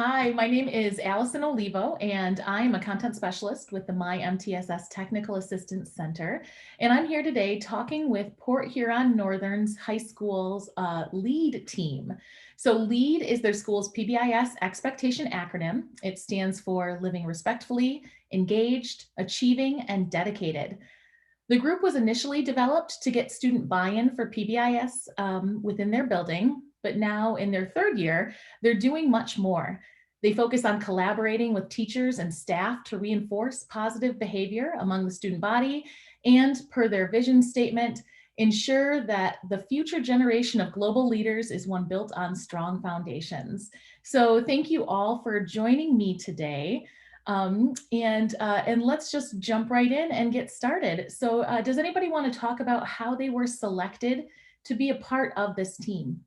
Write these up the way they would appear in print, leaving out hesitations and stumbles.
Hi, my name is Allison Olivo, and I am a content specialist with the MiMTSS Technical Assistance Center. And I'm here today talking with Port Huron Northern's high school's LEAD team. So LEAD is their school's PBIS expectation acronym. It stands for Living Respectfully, Engaged, Achieving, and Dedicated. The group was initially developed to get student buy-in for PBIS within their building, but now in their third year, they're doing much more. They focus on collaborating with teachers and staff to reinforce positive behavior among the student body and, per their vision statement, ensure that the future generation of global leaders is one built on strong foundations. So thank you all for joining me today. And let's just jump right in and get started. So does anybody want to talk about how they were selected to be a part of this team?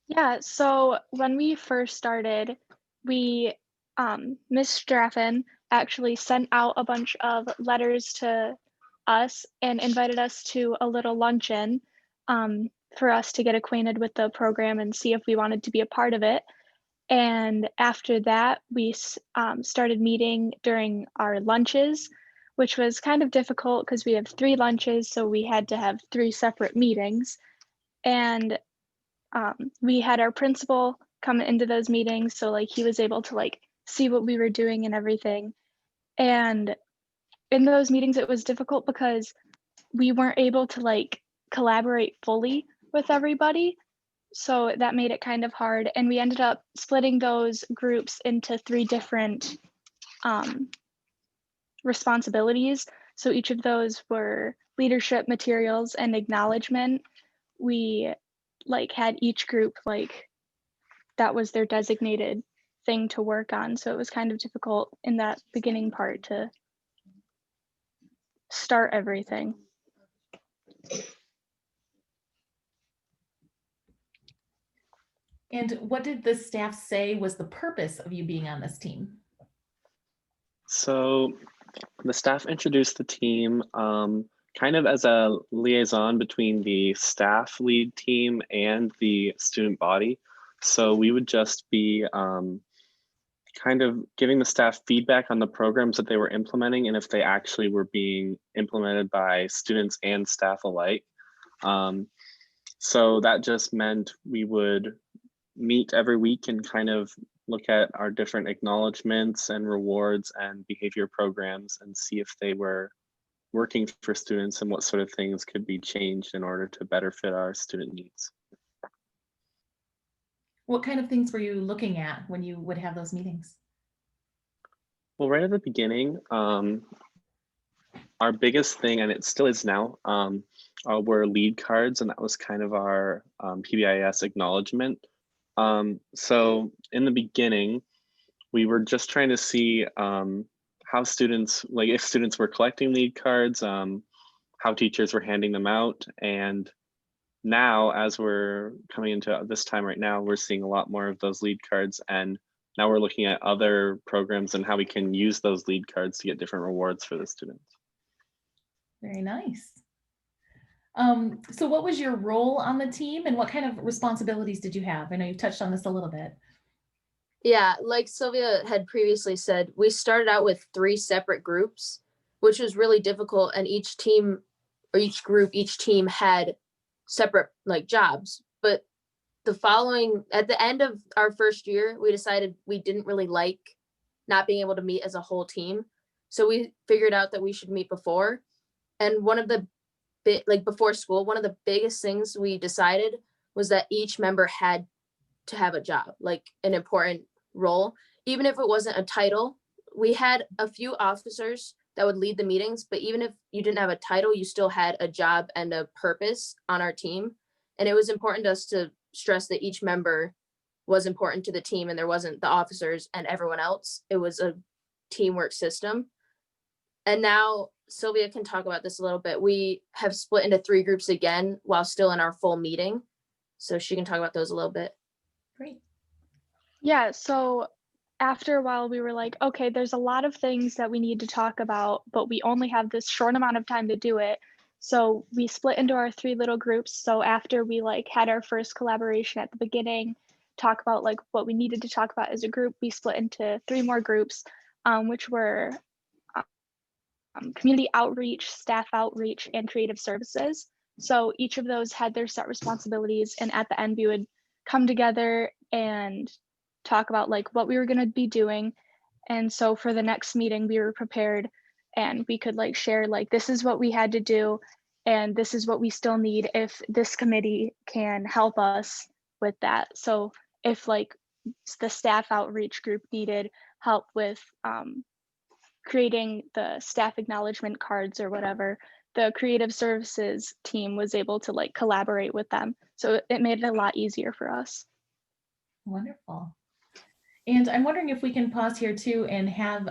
Yeah, so when we first started, we, Miss Straffen actually sent out a bunch of letters to us and invited us to a little luncheon, for us to get acquainted with the program and see if we wanted to be a part of it. And after that, we started meeting during our lunches, which was kind of difficult because we have 3 lunches, so we had to have 3 separate meetings. And we had our principal come into those meetings, so, like, he was able to, like, see what we were doing and everything, and in those meetings, it was difficult because we weren't able to, like, collaborate fully with everybody, so that made it kind of hard, and we ended up splitting those groups into 3 different, um, responsibilities, so each of those were leadership materials and acknowledgement. We, like, had each group, like, that was their designated thing to work on, so it was kind of difficult in that beginning part to start everything. And what did the staff say was the purpose of you being on this team? So the staff introduced the team kind of as a liaison between the staff lead team and the student body. So we would just be kind of giving the staff feedback on the programs that they were implementing and if they actually were being implemented by students and staff alike. So that just meant we would meet every week and kind of look at our different acknowledgements and rewards and behavior programs and see if they were working for students and what sort of things could be changed in order to better fit our student needs. What kind of things were you looking at when you would have those meetings? Well, right at the beginning, our biggest thing, and it still is now, were lead cards, and that was kind of our PBIS acknowledgement. So in the beginning, we were just trying to see how students, like if students were collecting lead cards, how teachers were handing them out. And now as we're coming into this time right now, we're seeing a lot more of those lead cards. And now we're looking at other programs and how we can use those lead cards to get different rewards for the students. Very nice. So what was your role on the team and what kind of responsibilities did you have? I know you touched on this a little bit. Yeah, like Sylvia had previously said, we started out with 3 separate groups, which was really difficult. And each team or each group, each team had separate like jobs. But at the end of our first year, we decided we didn't really like not being able to meet as a whole team. So we figured out that we should meet before. And before school, one of the biggest things we decided was that each member had to have a job, like an important role, even if it wasn't a title. We had a few officers that would lead the meetings, but even if you didn't have a title, you still had a job and a purpose on our team. And it was important to us to stress that each member was important to the team and there wasn't the officers and everyone else. It was a teamwork system. And now Sylvia can talk about this a little bit. We have split into 3 groups again while still in our full meeting. So she can talk about those a little bit. Great. Yeah, so after a while, we were like, "Okay, there's a lot of things that we need to talk about, but we only have this short amount of time to do it." So we split into our 3 little groups. So after we like had our first collaboration at the beginning, talk about like what we needed to talk about as a group, we split into 3 more groups, which were community outreach, staff outreach, and creative services. So each of those had their set responsibilities, and at the end we would come together and talk about like what we were going to be doing. And so for the next meeting we were prepared, and we could like share like this is what we had to do and this is what we still need if this committee can help us with that. So if like the staff outreach group needed help with creating the staff acknowledgement cards or whatever, the creative services team was able to like collaborate with them. So it made it a lot easier for us. Wonderful. And I'm wondering if we can pause here too and have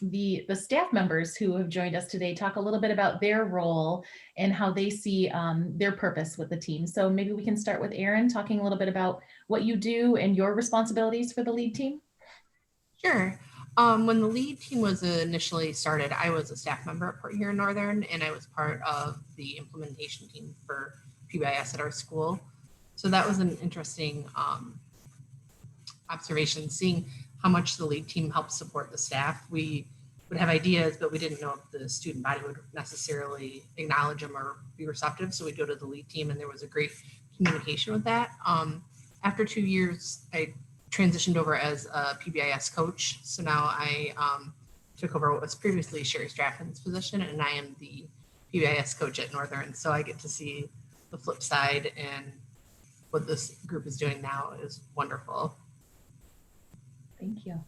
the staff members who have joined us today talk a little bit about their role and how they see their purpose with the team. So maybe we can start with Erin talking a little bit about what you do and your responsibilities for the lead team. Sure. When the lead team was initially started, I was a staff member at Port Huron Northern, and I was part of the implementation team for PBIS at our school. So that was an interesting observation, seeing how much the lead team helped support the staff. We would have ideas, but we didn't know if the student body would necessarily acknowledge them or be receptive. So we'd go to the lead team, and there was a great communication with that. After 2 years, I transitioned over as a PBIS coach. So now I took over what was previously Sherry Straffin's position, and I am the PBIS coach at Northern. So I get to see the flip side, and what this group is doing now is wonderful. Thank you.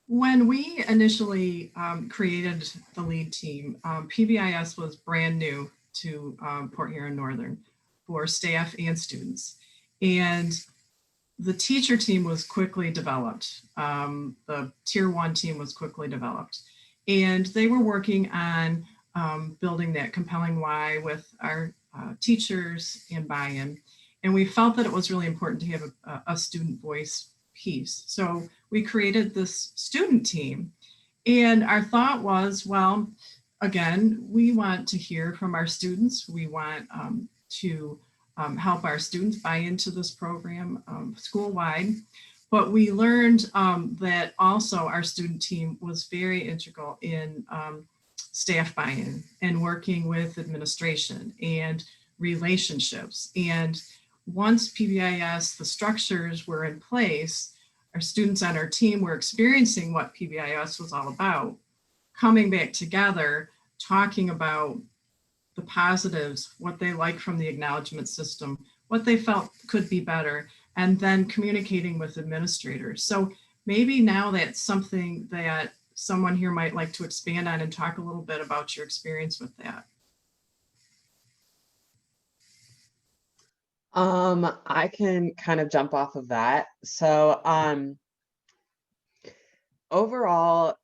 When we initially created the lead team, PBIS was brand new to Port Huron Northern for staff and students. And the teacher team was quickly developed. The tier 1 team was quickly developed. And they were working on building that compelling why with our teachers and buy-in. And we felt that it was really important to have a student voice piece. So we created this student team. And our thought was, well, again, we want to hear from our students. We want to help our students buy into this program school-wide. But we learned that also our student team was very integral in staff buy-in and working with administration and relationships. And once PBIS, the structures were in place, our students on our team were experiencing what PBIS was all about, coming back together, talking about the positives, what they like from the acknowledgement system, what they felt could be better, and then communicating with administrators. So maybe now that's something that someone here might like to expand on and talk a little bit about your experience with that. I can kind of jump off of that. So overall,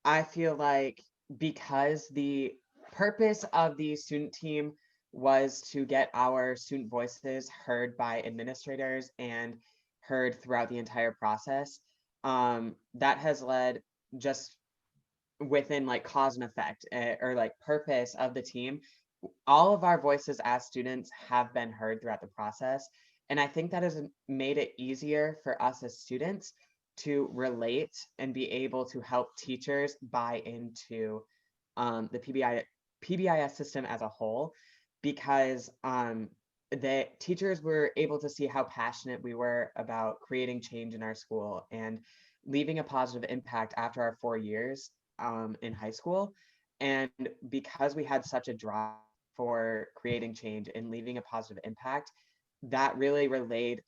I feel like because the purpose of the student team was to get our student voices heard by administrators and heard throughout the entire process, that has led just within like cause and effect or like purpose of the team. All of our voices as students have been heard throughout the process. And I think that has made it easier for us as students to relate and be able to help teachers buy into the PBIS system as a whole, because the teachers were able to see how passionate we were about creating change in our school and leaving a positive impact after our 4 years in high school. And because we had such a drive for creating change and leaving a positive impact, that really relayed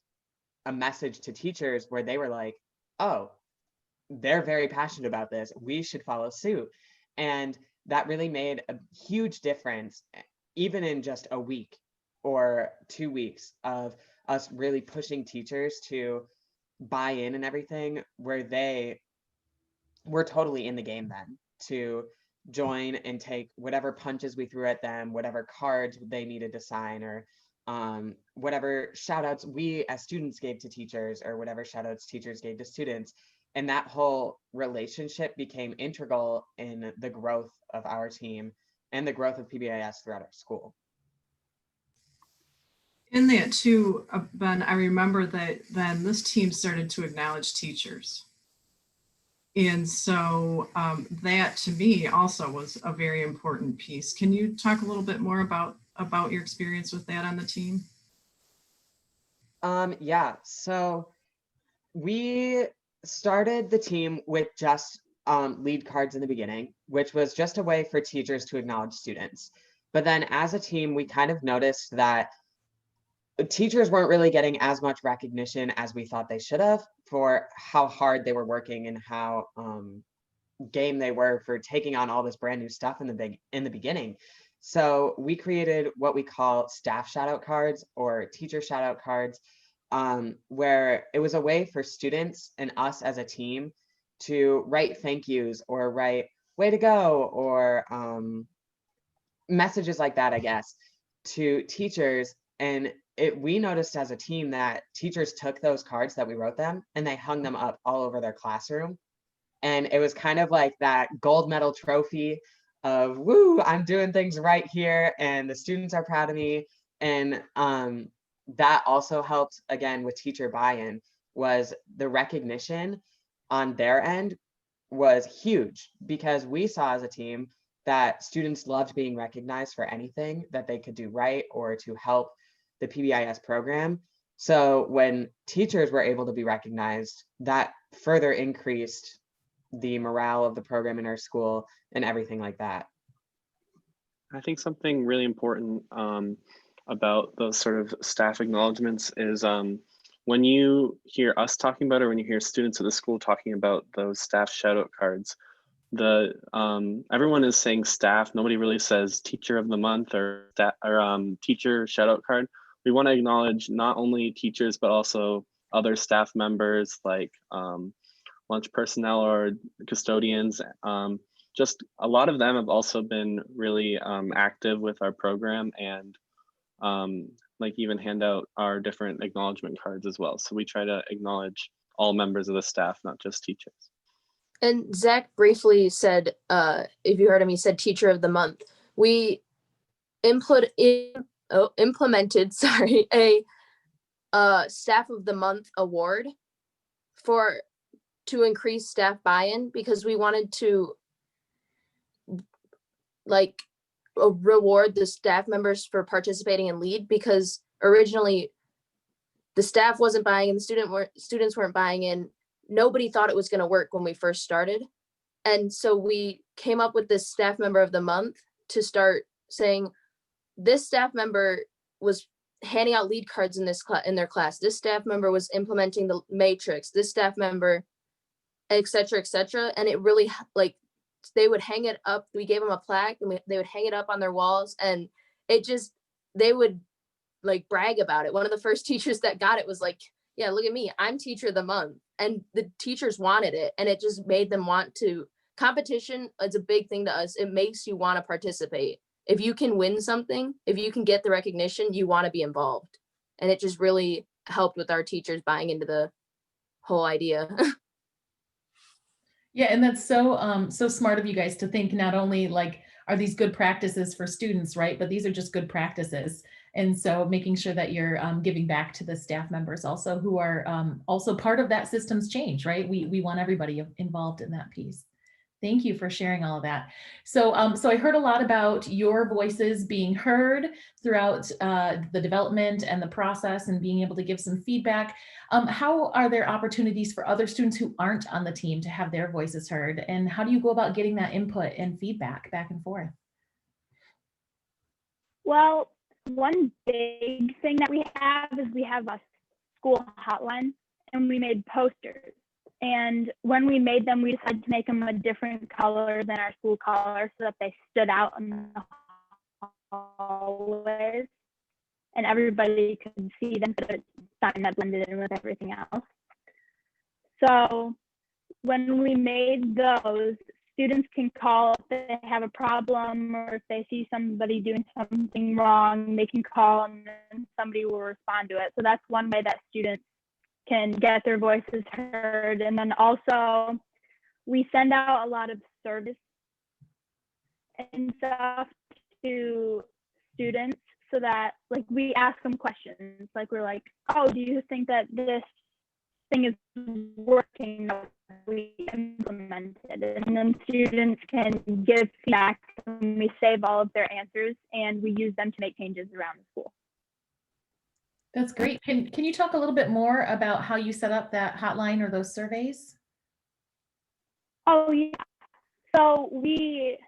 a message to teachers where they were like, oh, they're very passionate about this, we should follow suit. And that really made a huge difference, even in just a week or 2 weeks of us really pushing teachers to buy in and everything, where they were totally in the game then to join and take whatever punches we threw at them, whatever cards they needed to sign, or whatever shout outs we as students gave to teachers, or whatever shout outs teachers gave to students. And that whole relationship became integral in the growth of our team and the growth of PBIS throughout our school. In that too, Ben, I remember that then this team started to acknowledge teachers. And so that to me also was a very important piece. Can you talk a little bit more about your experience with that on the team? Yeah, so we started the team with just lead cards in the beginning, which was just a way for teachers to acknowledge students. But then as a team, we kind of noticed that teachers weren't really getting as much recognition as we thought they should have for how hard they were working and how game they were for taking on all this brand new stuff in the beginning. So we created what we call staff shout out cards or teacher shout out cards, where it was a way for students and us as a team to write thank yous or write way to go or messages like that, I guess, to teachers. And we noticed as a team that teachers took those cards that we wrote them and they hung them up all over their classroom. And it was kind of like that gold medal trophy of, woo, I'm doing things right here and the students are proud of me. And that also helped, again, with teacher buy-in, was the recognition on their end was huge, because we saw as a team that students loved being recognized for anything that they could do right or to help the PBIS program. So when teachers were able to be recognized, that further increased the morale of the program in our school and everything like that. I think something really important about those sort of staff acknowledgements is when you hear us talking about it, or when you hear students at the school talking about those staff shout out cards, everyone is saying staff. Nobody really says teacher of the month or teacher shout out card. We want to acknowledge not only teachers, but also other staff members like lunch personnel or custodians. Just a lot of them have also been really active with our program and like even hand out our different acknowledgement cards as well. So we try to acknowledge all members of the staff, not just teachers. And Zach briefly said, if you heard him, he said teacher of the month. We implemented, sorry, a staff of the month award to increase staff buy-in, because we wanted to like reward the staff members for participating in lead, because originally the staff wasn't buying in, the students weren't buying in. Nobody thought it was going to work when we first started. And so we came up with this staff member of the month to start saying, this staff member was handing out lead cards in their class. This staff member was implementing the matrix. This staff member, et cetera, et cetera. And it really, like, they would hang it up. We gave them a plaque and they would hang it up on their walls, and they would like brag about it. One of the first teachers that got it was like, yeah, look at me, I'm teacher of the month. And the teachers wanted it, and it just made them want to. Competition is a big thing to us. It makes you want to participate. If you can win something, if you can get the recognition, you want to be involved. And it just really helped with our teachers buying into the whole idea. Yeah, and that's so so smart of you guys to think not only like, are these good practices for students, right? But these are just good practices. And so making sure that you're giving back to the staff members also, who are also part of that system's change, right? We want everybody involved in that piece. Thank you for sharing all of that. So, so I heard a lot about your voices being heard throughout the development and the process and being able to give some feedback. How are there opportunities for other students who aren't on the team to have their voices heard? And how do you go about getting that input and feedback back and forth? Well, one big thing that we have is we have a school hotline, and we made posters. And when we made them, we decided to make them a different color than our school color so that they stood out in the hallways and everybody could see them, so it's something that blended in with everything else. So when we made those, students can call if they have a problem, or if they see somebody doing something wrong, they can call and then somebody will respond to it. So that's one way that students can get their voices heard. And then also we send out a lot of service and stuff to students so that like we ask them questions. Like we're like, oh, do you think that this thing is working that we implemented? And then students can give feedback and we save all of their answers and we use them to make changes around the school. That's great. Can you talk a little bit more about how you set up that hotline or those surveys? Oh yeah. So we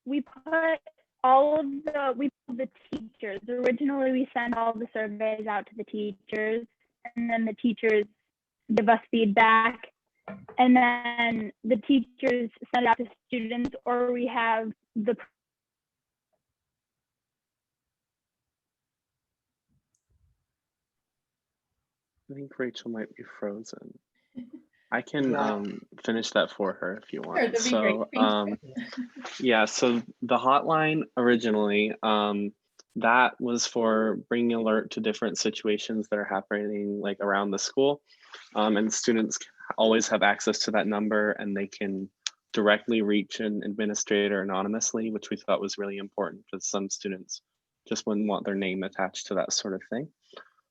put all of the teachers. Originally we sent all the surveys out to the teachers and then the teachers give us feedback and then the teachers send it out to students, or we have the I think Rachel might be frozen. I can Yeah. finish that for her if you Sure, want. that'd be great. So Thank you. yeah, so the hotline originally, that was for bringing alert to different situations that are happening like around the school. And students always have access to that number and they can directly reach an administrator anonymously, which we thought was really important because some students just wouldn't want their name attached to that sort of thing.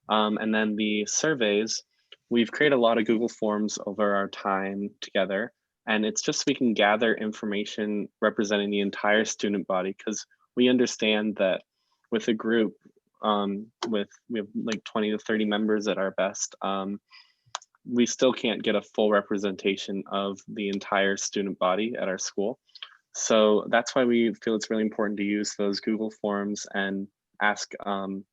And then the surveys, we've created a lot of Google Forms over our time together. And it's just so we can gather information representing the entire student body, because we understand that with a group, we have like 20 to 30 members at our best, we still can't get a full representation of the entire student body at our school. So that's why we feel it's really important to use those Google Forms and ask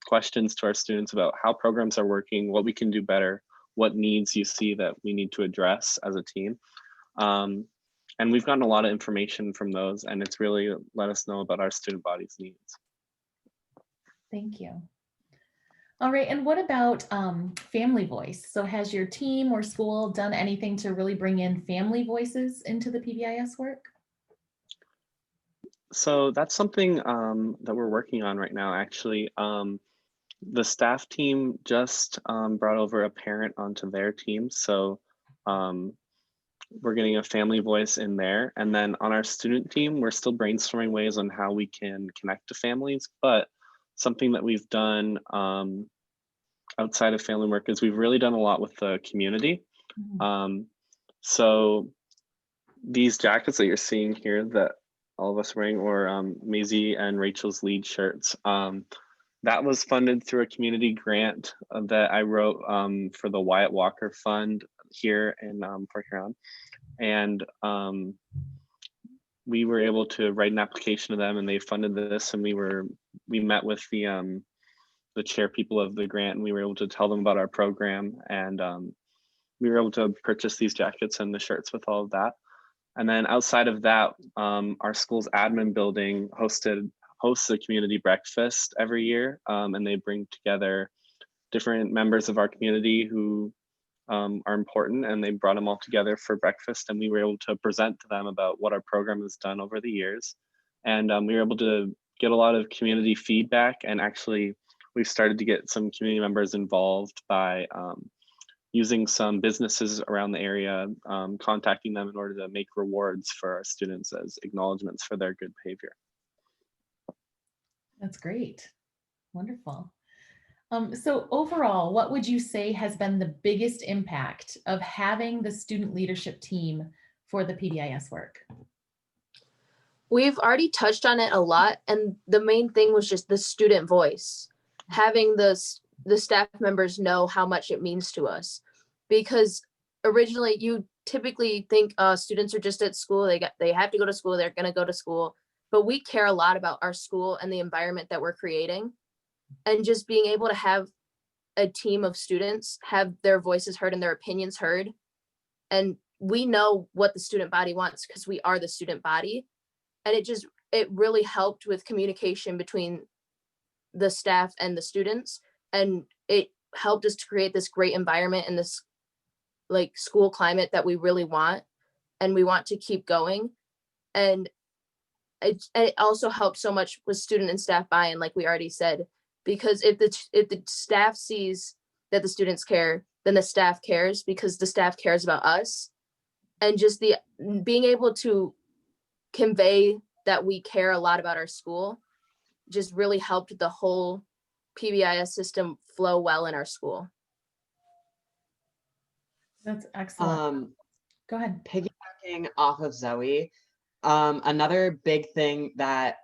questions to our students about how programs are working, what we can do better, what needs you see that we need to address as a team. And we've gotten a lot of information from those, and it's really let us know about our student body's needs. Thank you. All right, and what about family voice? So has your team or school done anything to really bring in family voices into the PBIS work? So that's something that we're working on right now, actually. The staff team just brought over a parent onto their team. So we're getting a family voice in there. And then on our student team, we're still brainstorming ways on how we can connect to families. But something that we've done outside of family work is we've really done a lot with the community. So these jackets that you're seeing here that all of us wearing, or Maisie and Rachel's lead shirts, that was funded through a community grant that I wrote for the Wyatt Walker Fund here in Port Huron. And we were able to write an application to them and they funded this, and we met with the chair people of the grant, and we were able to tell them about our program, and we were able to purchase these jackets and the shirts with all of that. And then outside of that, our school's admin building hosts a community breakfast every year, and they bring together different members of our community who are important, and they brought them all together for breakfast, and we were able to present to them about what our program has done over the years. And we were able to get a lot of community feedback, and actually we've started to get some community members involved by using some businesses around the area, contacting them in order to make rewards for our students as acknowledgements for their good behavior. That's great. Wonderful. So overall, what would you say has been the biggest impact of having the student leadership team for the PBIS work? We've already touched on it a lot, and the main thing was just the student voice, having the staff members know how much it means to us. Because originally you typically think students are just at school, they have to go to school, they're going to go to school, but we care a lot about our school and the environment that we're creating. And just being able to have a team of students have their voices heard and their opinions heard. And we know what the student body wants because we are the student body. And it really helped with communication between the staff and the students. And it helped us to create this great environment and this like school climate that we really want. And we want to keep going. And it also helped so much with student and staff buy-in, like we already said, because if the staff sees that the students care, then the staff cares because the staff cares about us. And just being able to convey that we care a lot about our school just really helped the whole PBIS system flow well in our school. That's excellent. Go ahead. Piggybacking off of Zoe, another big thing that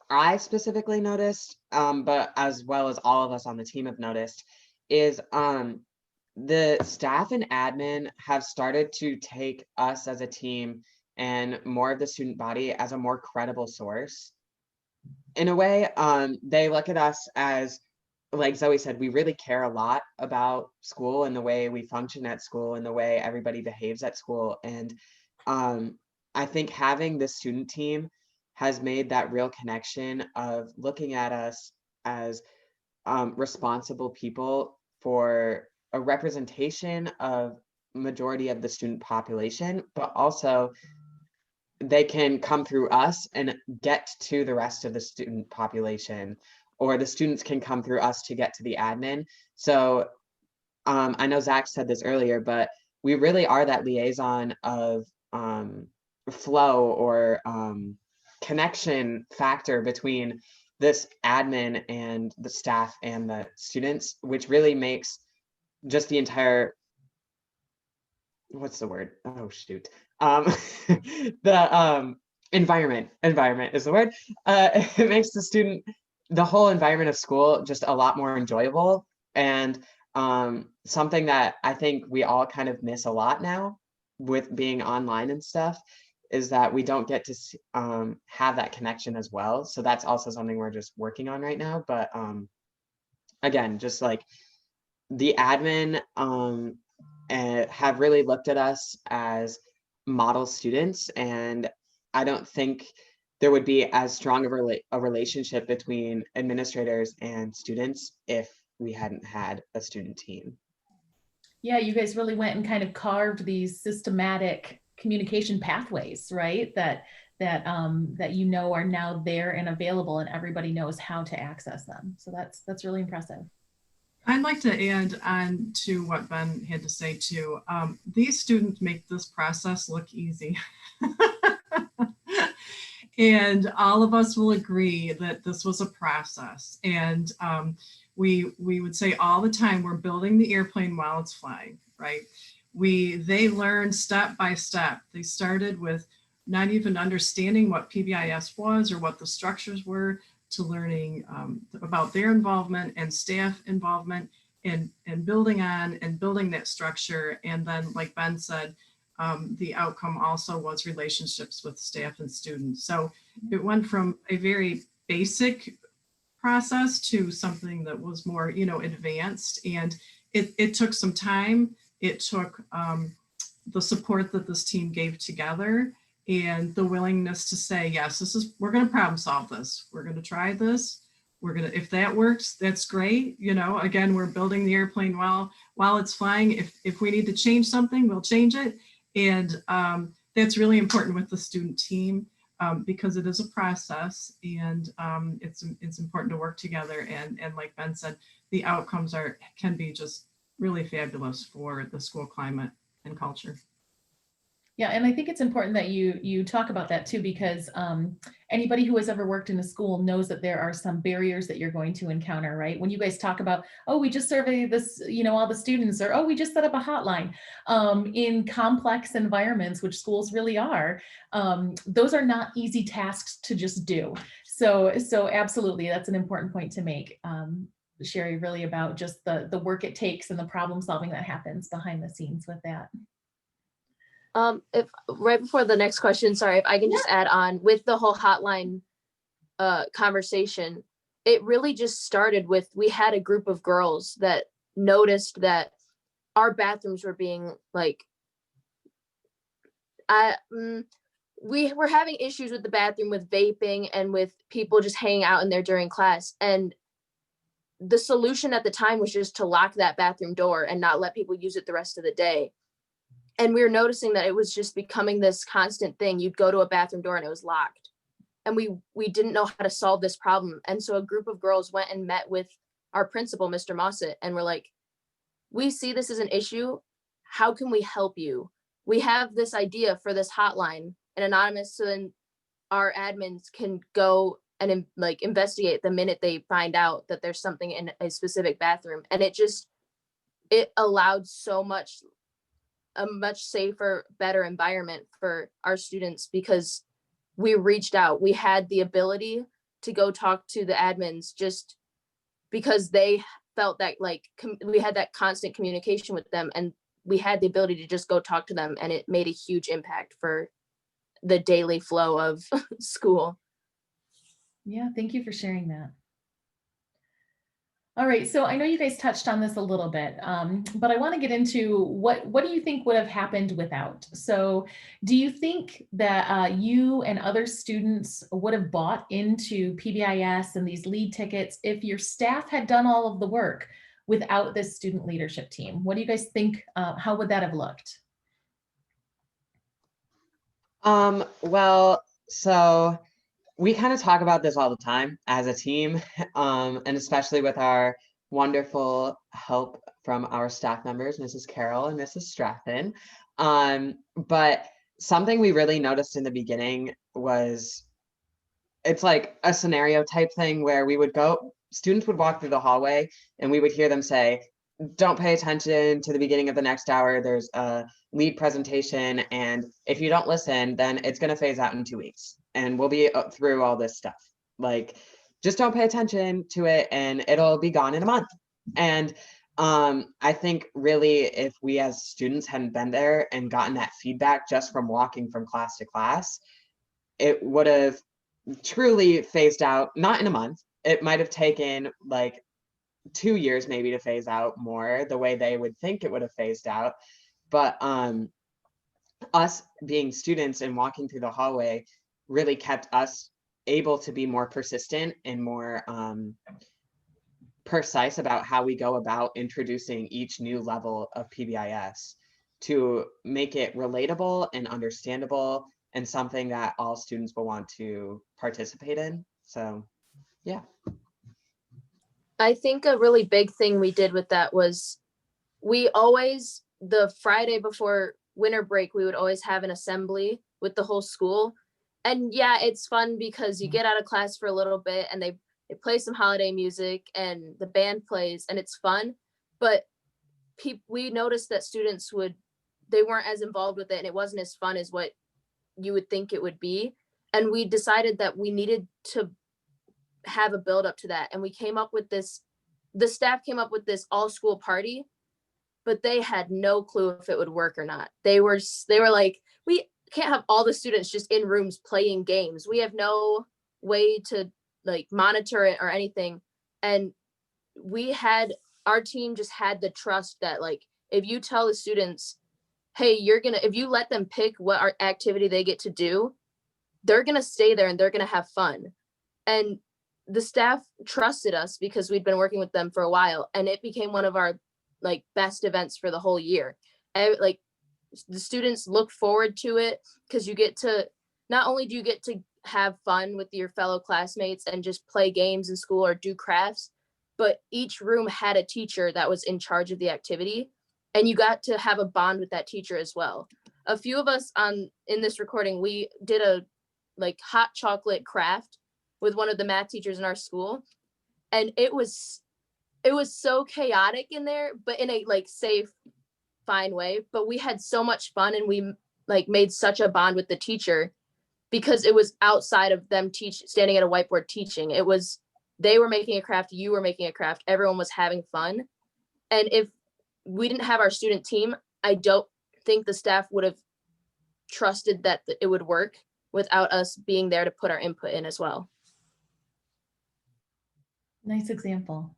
I specifically noticed, but as well as all of us on the team have noticed, is the staff and admin have started to take us as a team and more of the student body as a more credible source. In a way, they look at us as, like Zoe said, we really care a lot about school and the way we function at school and the way everybody behaves at school. And I think having the student team has made that real connection of looking at us as responsible people for a representation of majority of the student population, but also they can come through us and get to the rest of the student population, or the students can come through us to get to the admin. So I know Zach said this earlier, but we really are that liaison of flow or connection factor between this admin and the staff and the students, which really makes just the entire, what's the word? Oh, shoot. The environment is the word. It makes the whole environment of school just a lot more enjoyable, and something that I think we all kind of miss a lot now with being online and stuff is that we don't get to have that connection as well. So that's also something we're just working on right now. But again, just like the admin have really looked at us as model students, and I don't think there would be as strong of a relationship between administrators and students if we hadn't had a student team. Yeah, you guys really went and kind of carved these systematic communication pathways, right? That you know are now there and available, and everybody knows how to access them. So that's really impressive. I'd like to add on to what Ben had to say too. These students make this process look easy. And all of us will agree that this was a process. And we would say all the time, we're building the airplane while it's flying, right? They learned step by step. They started with not even understanding what PBIS was or what the structures were, to learning about their involvement and staff involvement, and building on and building that structure. And then, like Ben said, the outcome also was relationships with staff and students. So it went from a very basic process to something that was more, advanced. And it took some time. It took the support that this team gave together, and the willingness to say, yes, we're going to problem solve this. We're going to try this. If that works, that's great. Again, we're building the airplane while it's flying. If we need to change something, we'll change it. And that's really important with the student team, because it is a process, and it's important to work together. And like Ben said, the outcomes can be just really fabulous for the school climate and culture. Yeah, and I think it's important that you talk about that too, because anybody who has ever worked in a school knows that there are some barriers that you're going to encounter, right? When you guys talk about, oh, we just surveyed this, all the students, or, oh, we just set up a hotline. In complex environments, which schools really are, those are not easy tasks to just do. So absolutely, that's an important point to make, Sherry, really about just the work it takes and the problem solving that happens behind the scenes with that. If right before the next question, sorry, if I can just add on with the whole hotline conversation, it really just started with, we had a group of girls that noticed that our bathrooms were being like, we were having issues with the bathroom, with vaping and with people just hanging out in there during class. And the solution at the time was just to lock that bathroom door and not let people use it the rest of the day. And we were noticing that it was just becoming this constant thing. You'd go to a bathroom door and it was locked. And we didn't know how to solve this problem. And so a group of girls went and met with our principal, Mr. Mossett, and we're like, we see this as an issue. How can we help you? We have this idea for this hotline, and anonymous, so then our admins can go and like investigate the minute they find out that there's something in a specific bathroom. And it allowed a much safer, better environment for our students, because we reached out. We had the ability to go talk to the admins just because they felt that like we had that constant communication with them, and we had the ability to just go talk to them, and it made a huge impact for the daily flow of school. Yeah, thank you for sharing that. All right, so I know you guys touched on this a little bit, but I want to get into what do you think would have happened without? So do you think that you and other students would have bought into PBIS and these lead tickets if your staff had done all of the work without this student leadership team? What do you guys think? How would that have looked? Well, so we kind of talk about this all the time as a team, and especially with our wonderful help from our staff members, Mrs. Carroll and Mrs. Stratton. But something we really noticed in the beginning was it's like a scenario type thing where students would walk through the hallway and we would hear them say, don't pay attention to the beginning of the next hour. There's a lead presentation. And if you don't listen, then it's going to phase out in 2 weeks and we'll be through all this stuff. Like, just don't pay attention to it and it'll be gone in a month. And I think really if we as students hadn't been there and gotten that feedback just from walking from class to class, it would have truly phased out, not in a month. It might have taken like 2 years maybe to phase out more the way they would think it would have phased out. But us being students and walking through the hallway really kept us able to be more persistent and more precise about how we go about introducing each new level of PBIS to make it relatable and understandable and something that all students will want to participate in. So yeah. I think a really big thing we did with that was the Friday before winter break, we would always have an assembly with the whole school. And yeah, it's fun because you get out of class for a little bit and they play some holiday music and the band plays and it's fun. But we noticed that students they weren't as involved with it and it wasn't as fun as what you would think it would be. And we decided that we needed to have a build up to that. And the staff came up with this all school party, but they had no clue if it would work or not. They were like, we can't have all the students just in rooms playing games. We have no way to like monitor it or anything. And our team just had the trust that like, if you tell the students, hey, if you let them pick what activity they get to do, they're going to stay there and they're going to have fun. And the staff trusted us because we'd been working with them for a while, and it became one of our like best events for the whole year. And like the students look forward to it because not only do you get to have fun with your fellow classmates and just play games in school or do crafts, but each room had a teacher that was in charge of the activity, and you got to have a bond with that teacher as well. A few of us in this recording, we did a like hot chocolate craft with one of the math teachers in our school. And it was so chaotic in there, but in a like safe, fine way. But we had so much fun and we like made such a bond with the teacher because it was outside of them standing at a whiteboard teaching. They were making a craft, you were making a craft, everyone was having fun. And if we didn't have our student team, I don't think the staff would have trusted that it would work without us being there to put our input in as well. Nice example.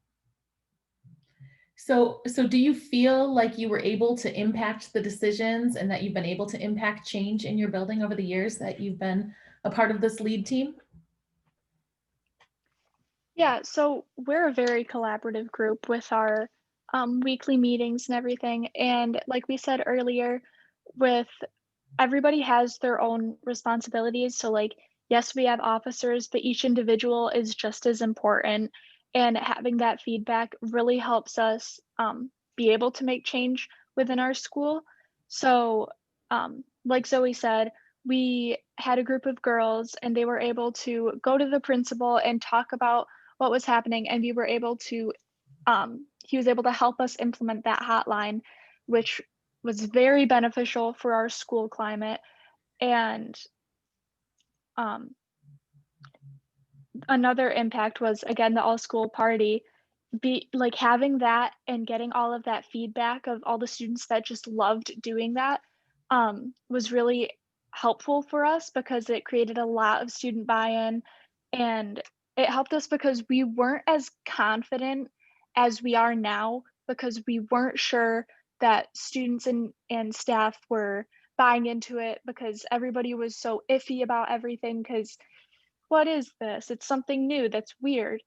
So do you feel like you were able to impact the decisions and that you've been able to impact change in your building over the years that you've been a part of this lead team? Yeah, so we're a very collaborative group with our weekly meetings and everything. And like we said earlier, everybody has their own responsibilities. So like, yes, we have officers, but each individual is just as important. And having that feedback really helps us be able to make change within our school. So like Zoe said, we had a group of girls and they were able to go to the principal and talk about what was happening, and we were able to he was able to help us implement that hotline, which was very beneficial for our school climate. And another impact was, again, the all school party. Like having that and getting all of that feedback of all the students that just loved doing that was really helpful for us, because it created a lot of student buy-in, and it helped us because we weren't as confident as we are now, because we weren't sure that students and staff were buying into it, because everybody was so iffy about everything, because what is this? It's something new that's weird.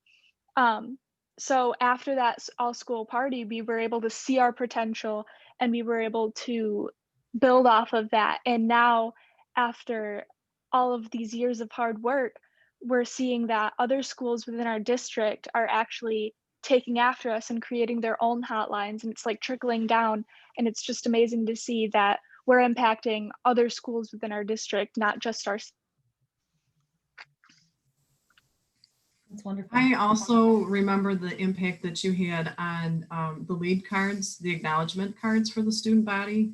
So after that all school party, we were able to see our potential and we were able to build off of that. And now, after all of these years of hard work, we're seeing that other schools within our district are actually taking after us and creating their own hotlines, and it's like trickling down. And it's just amazing to see that we're impacting other schools within our district, not just our. That's wonderful. I also remember the impact that you had on the lead cards, the acknowledgement cards for the student body.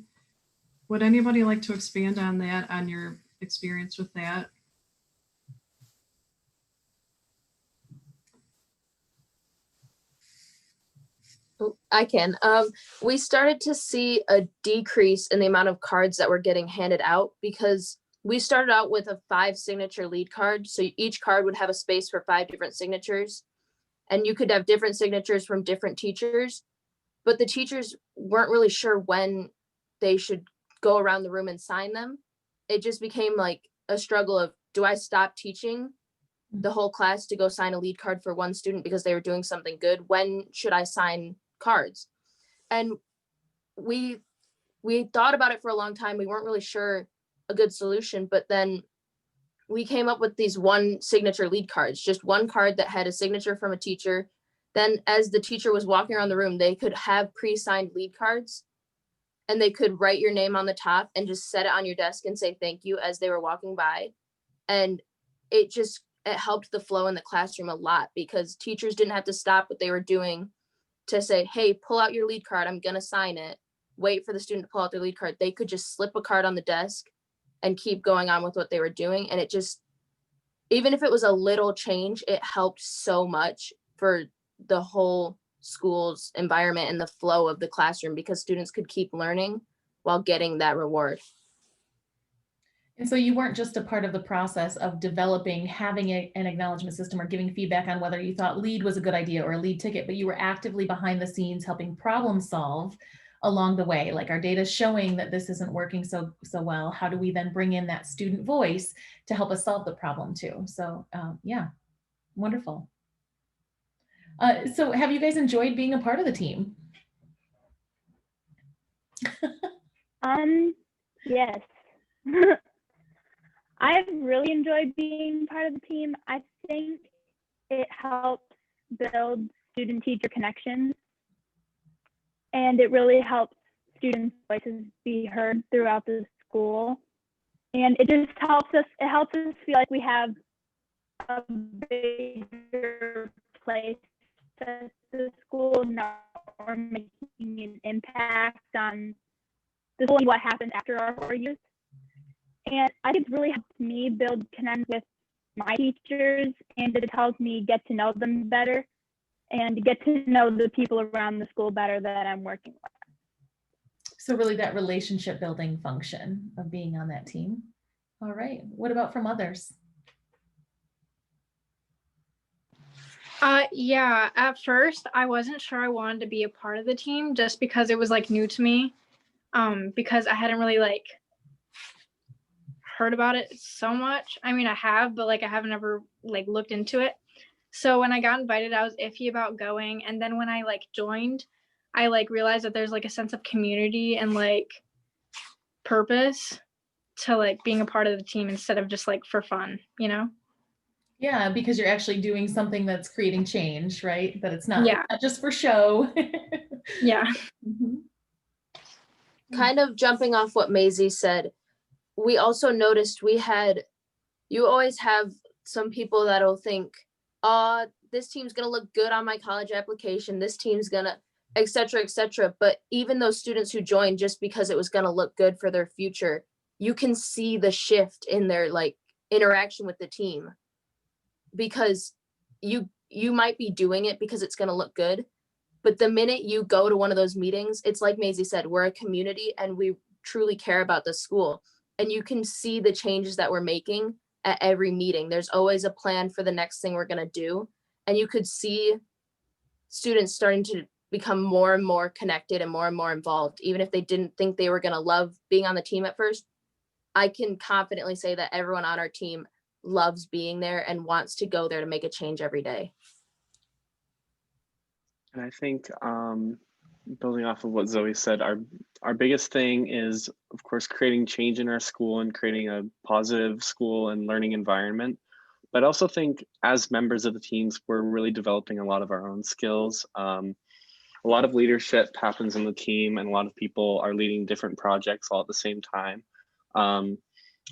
Would anybody like to expand on that, on your experience with that? I can. We started to see a decrease in the amount of cards that were getting handed out, because we started out with a 5 signature lead card. So each card would have a space for 5 different signatures, and you could have different signatures from different teachers, but the teachers weren't really sure when they should go around the room and sign them. It just became like a struggle of, do I stop teaching the whole class to go sign a lead card for one student because they were doing something good? When should I sign cards? And we thought about it for a long time. We weren't really sure a good solution, but then we came up with these 1 signature lead cards, just 1 card that had a signature from a teacher. Then as the teacher was walking around the room, they could have pre-signed lead cards, and they could write your name on the top and just set it on your desk and say thank you as they were walking by. And it helped the flow in the classroom a lot, because teachers didn't have to stop what they were doing to say, hey, pull out your lead card, I'm gonna sign it, wait for the student to pull out their lead card. They could just slip a card on the desk and keep going on with what they were doing. And it just, even if it was a little change, it helped so much for the whole school's environment and the flow of the classroom, because students could keep learning while getting that reward. And so you weren't just a part of the process of developing, having an acknowledgement system or giving feedback on whether you thought lead was a good idea or a lead ticket, but you were actively behind the scenes helping problem solve along the way. Like, our data is showing that this isn't working so well. How do we then bring in that student voice to help us solve the problem too? So yeah, wonderful. So have you guys enjoyed being a part of the team? Yes. I've really enjoyed being part of the team. I think it helps build student-teacher connections, and it really helps students' voices be heard throughout the school. And it just helps us feel like we have a bigger place at the school, now we're making an impact on the school and what happens after our 4 years. And I think it's really helped me build connections with my teachers, and it helps me get to know them better and get to know the people around the school better that I'm working with. So really that relationship building function of being on that team. All right, what about from others? Yeah, at first I wasn't sure I wanted to be a part of the team, just because it was like new to me, because I hadn't really like heard about it so much. I mean, I have, but like I haven't ever like looked into it. So when I got invited, I was iffy about going, and then when I like joined, I like realized that there's like a sense of community and like purpose to like being a part of the team instead of just like for fun, you know? Yeah, because you're actually doing something that's creating change, right? That it's not, Yeah. not just for show. Yeah. Mm-hmm. Kind of jumping off what Maisie said, we also noticed you always have some people that'll think, this team's gonna look good on my college application, this team's gonna, et cetera, et cetera. But even those students who joined just because it was gonna look good for their future, you can see the shift in their like interaction with the team, because you might be doing it because it's gonna look good, but the minute you go to one of those meetings, it's like Maisie said, we're a community and we truly care about the school. And you can see the changes that we're making at every meeting. There's always a plan for the next thing we're going to do. And you could see students starting to become more and more connected and more involved. Even if they didn't think they were going to love being on the team at first, I can confidently say that everyone on our team loves being there and wants to go there to make a change every day. And I think building off of what Zoe said, our biggest thing is, of course, creating change in our school and creating a positive school and learning environment. But I also think as members of the teams, we're really developing a lot of our own skills. A lot of leadership happens in the team, and a lot of people are leading different projects all at the same time. A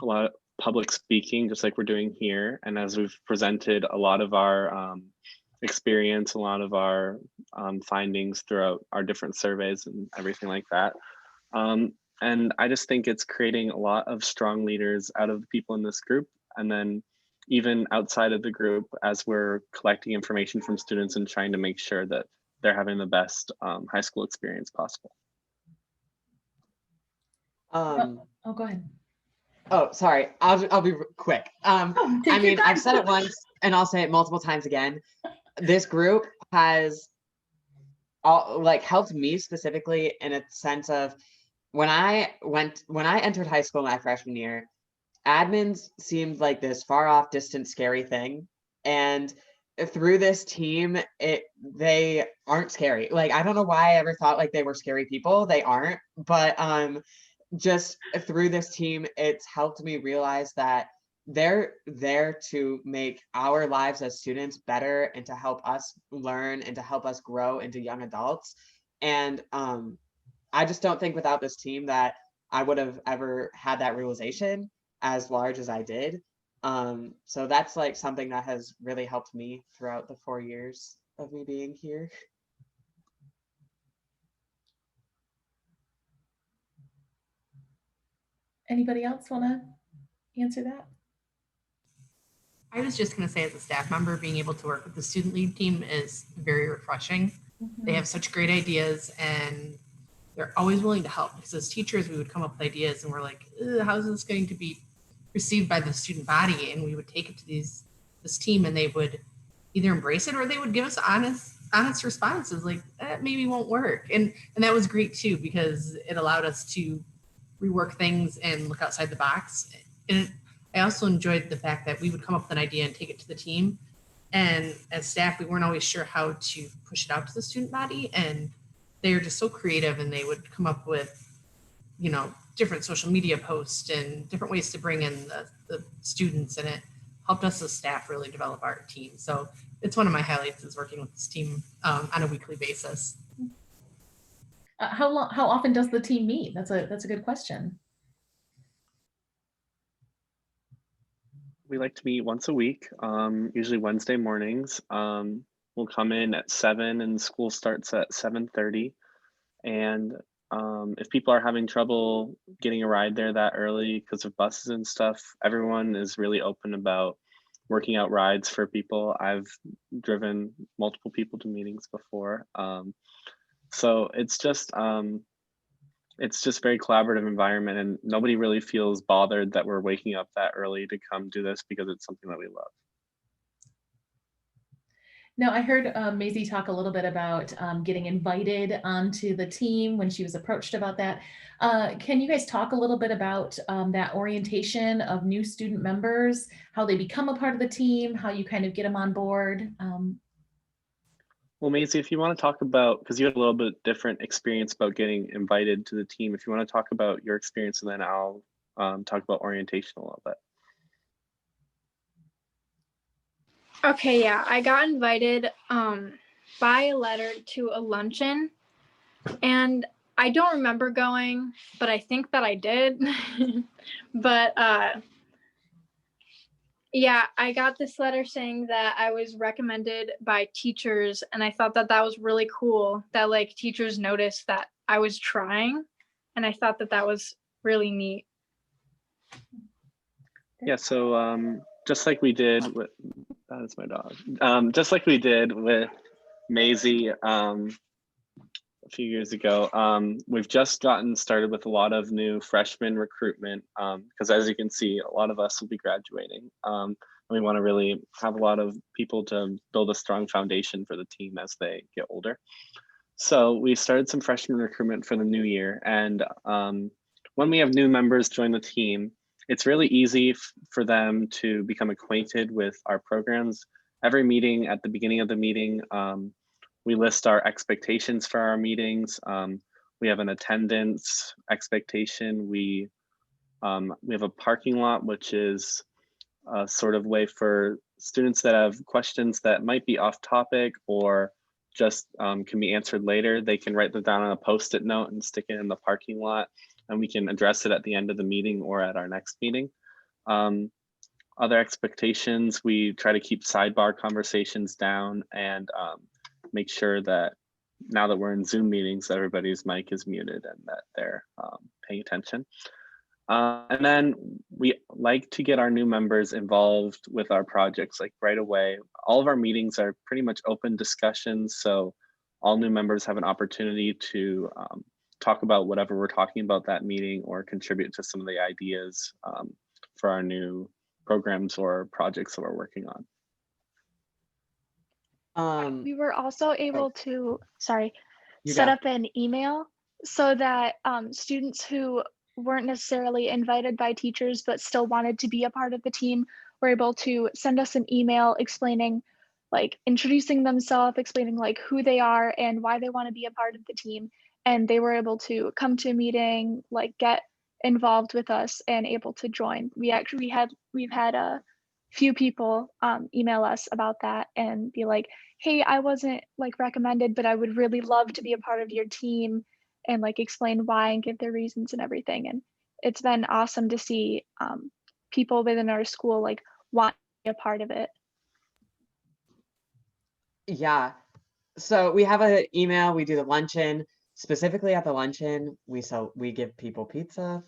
lot of public speaking, just like we're doing here. And as we've presented a lot of our experience, a lot of our findings throughout our different surveys and everything like that. And I just think it's creating a lot of strong leaders out of the people in this group. And then even outside of the group, as we're collecting information from students and trying to make sure that they're having the best high school experience possible. Oh, go ahead. Oh, sorry. I'll be quick. Oh, I mean, I've said it once and I'll say it multiple times again. This group has helped me specifically in a sense of when I entered high school my freshman year, admins seemed like this far off, distant, scary thing. And through this team, they aren't scary. Like, I don't know why I ever thought like they were scary people. They aren't, but just through this team, it's helped me realize that they're there to make our lives as students better and to help us learn and to help us grow into young adults. And I just don't think without this team that I would have ever had that realization as large as I did. So that's like something that has really helped me throughout the 4 years of me being here. Anybody else want to answer that? I was just going to say, as a staff member, being able to work with the student lead team is very refreshing. Mm-hmm. They have such great ideas and they're always willing to help, because as teachers, we would come up with ideas and we're like, how is this going to be received by the student body? And we would take it to this team and they would either embrace it or they would give us honest responses like, maybe won't work. And that was great too, because it allowed us to rework things and look outside the box. And I also enjoyed the fact that we would come up with an idea and take it to the team. And as staff, we weren't always sure how to push it out to the student body. And they were just so creative, and they would come up with, different social media posts and different ways to bring in the students. And it helped us as staff really develop our team. So it's one of my highlights is working with this team on a weekly basis. How often does the team meet? That's a good question. We like to meet once a week, usually Wednesday mornings. We'll come in at 7 and school starts at 7:30. And if people are having trouble getting a ride there that early because of buses and stuff, everyone is really open about working out rides for people. I've driven multiple people to meetings before. So it's just very collaborative environment, and nobody really feels bothered that we're waking up that early to come do this because it's something that we love. Now, I heard Maisie talk a little bit about getting invited onto the team when she was approached about that. Can you guys talk a little bit about that orientation of new student members, how they become a part of the team, how you kind of get them on board? Well, Maisie, if you want to talk about, because you had a little bit different experience about getting invited to the team, if you want to talk about your experience, and then I'll talk about orientation a little bit. Okay, yeah, I got invited by letter to a luncheon, and I don't remember going, but I think that I did. But yeah, I got this letter saying that I was recommended by teachers, and I thought that that was really cool that like teachers noticed that I was trying, and I thought that that was really neat. Yeah, so just like we did with, that is my dog. Just like we did with Maisie a few years ago, we've just gotten started with a lot of new freshman recruitment because as you can see, a lot of us will be graduating. And we want to really have a lot of people to build a strong foundation for the team as they get older. So we started some freshman recruitment for the new year. And when we have new members join the team, it's really easy for them to become acquainted with our programs. Every meeting, at the beginning of the meeting, we list our expectations for our meetings. We have an attendance expectation. We have a parking lot, which is a sort of way for students that have questions that might be off topic or just can be answered later. They can write them down on a Post-it note and stick it in the parking lot, and we can address it at the end of the meeting or at our next meeting. Other expectations, we try to keep sidebar conversations down and make sure that now that we're in Zoom meetings, everybody's mic is muted and that they're paying attention. And then we like to get our new members involved with our projects like right away. All of our meetings are pretty much open discussions, so all new members have an opportunity to talk about whatever we're talking about that meeting or contribute to some of the ideas for our new programs or projects that we're working on. We were also able to, sorry, You set go. up an email so that students who weren't necessarily invited by teachers but still wanted to be a part of the team were able to send us an email explaining, like introducing themselves, explaining like who they are and why they want to be a part of the team. And they were able to come to a meeting, like get involved with us and able to join. We've had a few people email us about that and be like, hey, I wasn't like recommended, but I would really love to be a part of your team, and like explain why and give their reasons and everything. And it's been awesome to see people within our school like want to be a part of it. Yeah. So we have an email, we do the luncheon. Specifically at the luncheon, we give people pizza.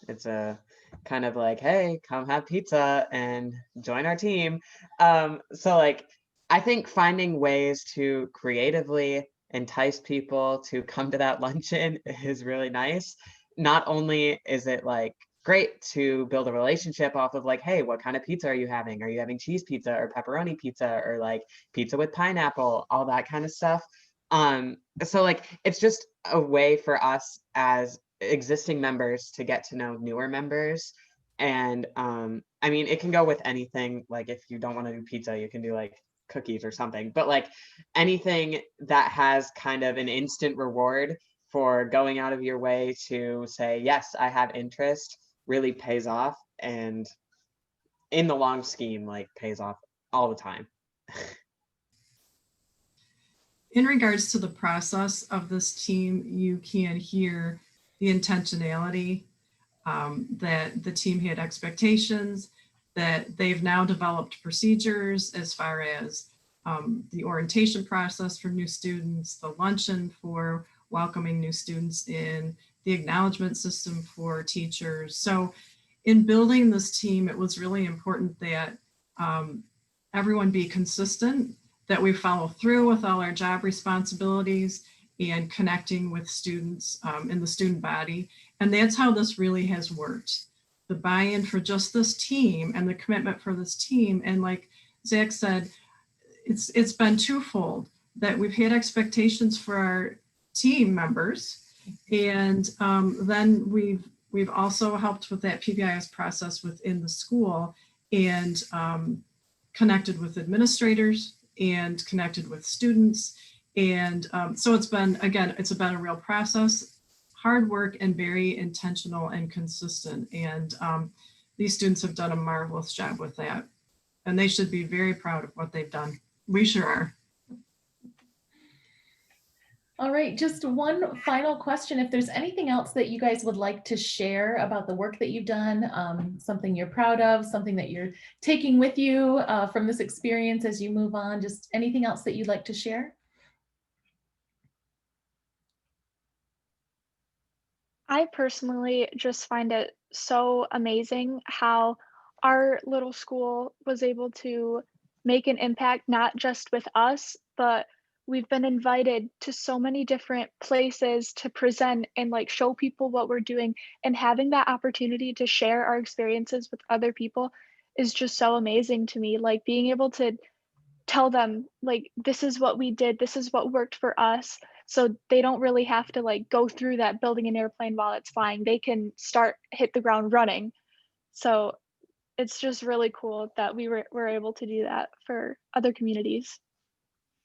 It's a kind of like, hey, come have pizza and join our team. So like, I think finding ways to creatively entice people to come to that luncheon is really nice. Not only is it like great to build a relationship off of like, hey, what kind of pizza are you having? Are you having cheese pizza or pepperoni pizza or like pizza with pineapple, all that kind of stuff. So like, it's just a way for us as existing members to get to know newer members. And I mean, it can go with anything. Like if you don't want to do pizza, you can do like cookies or something, but like anything that has kind of an instant reward for going out of your way to say, yes, I have interest, really pays off, and in the long scheme, like pays off all the time. In regards to the process of this team, you can hear the intentionality that the team had expectations, that they've now developed procedures as far as the orientation process for new students, the luncheon for welcoming new students in, the acknowledgement system for teachers. So in building this team, it was really important that everyone be consistent, that we follow through with all our job responsibilities and connecting with students in the student body. And that's how this really has worked. The buy-in for just this team and the commitment for this team. And like Zach said, it's been twofold, that we've had expectations for our team members. And then we've also helped with that PBIS process within the school and connected with administrators and connected with students. And so it's been a real process, hard work, and very intentional and consistent. And these students have done a marvelous job with that. And they should be very proud of what they've done. We sure are. All right, just one final question. If there's anything else that you guys would like to share about the work that you've done, something you're proud of, something that you're taking with you from this experience as you move on, just anything else that you'd like to share? I personally just find it so amazing how our little school was able to make an impact, not just with us, but we've been invited to so many different places to present and like show people what we're doing. And having that opportunity to share our experiences with other people is just so amazing to me. Like being able to tell them like this is what we did, this is what worked for us, so they don't really have to like go through that building an airplane while it's flying. They can hit the ground running. So it's just really cool that were able to do that for other communities.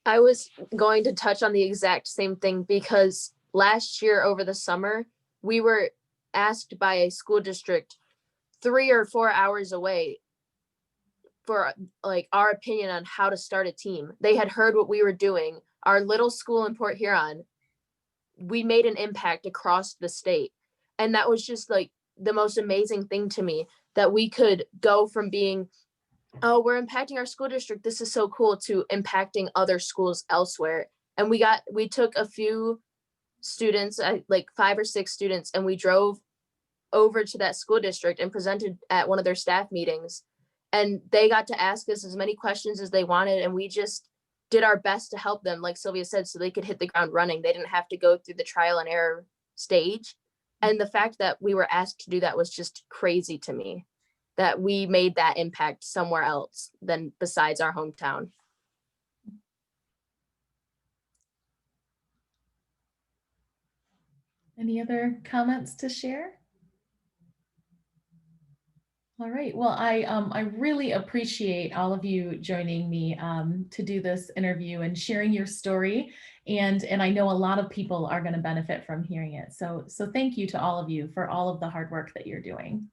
I was going to touch on the exact same thing because last year over the summer, we were asked by a school district 3 or 4 hours away for like our opinion on how to start a team. They had heard what we were doing. Our little school in Port Huron, we made an impact across the state. And that was just like the most amazing thing to me, that we could go from being, oh, we're impacting our school district, this is so cool, to impacting other schools elsewhere. And we took a few students, like 5 or 6 students, and we drove over to that school district and presented at one of their staff meetings. And they got to ask us as many questions as they wanted. And we just did our best to help them, like Sylvia said, so they could hit the ground running. They didn't have to go through the trial and error stage. And the fact that we were asked to do that was just crazy to me, that we made that impact somewhere else than besides our hometown. Any other comments to share? All right. Well, I really appreciate all of you joining me to do this interview and sharing your story. And I know a lot of people are going to benefit from hearing it. So thank you to all of you for all of the hard work that you're doing.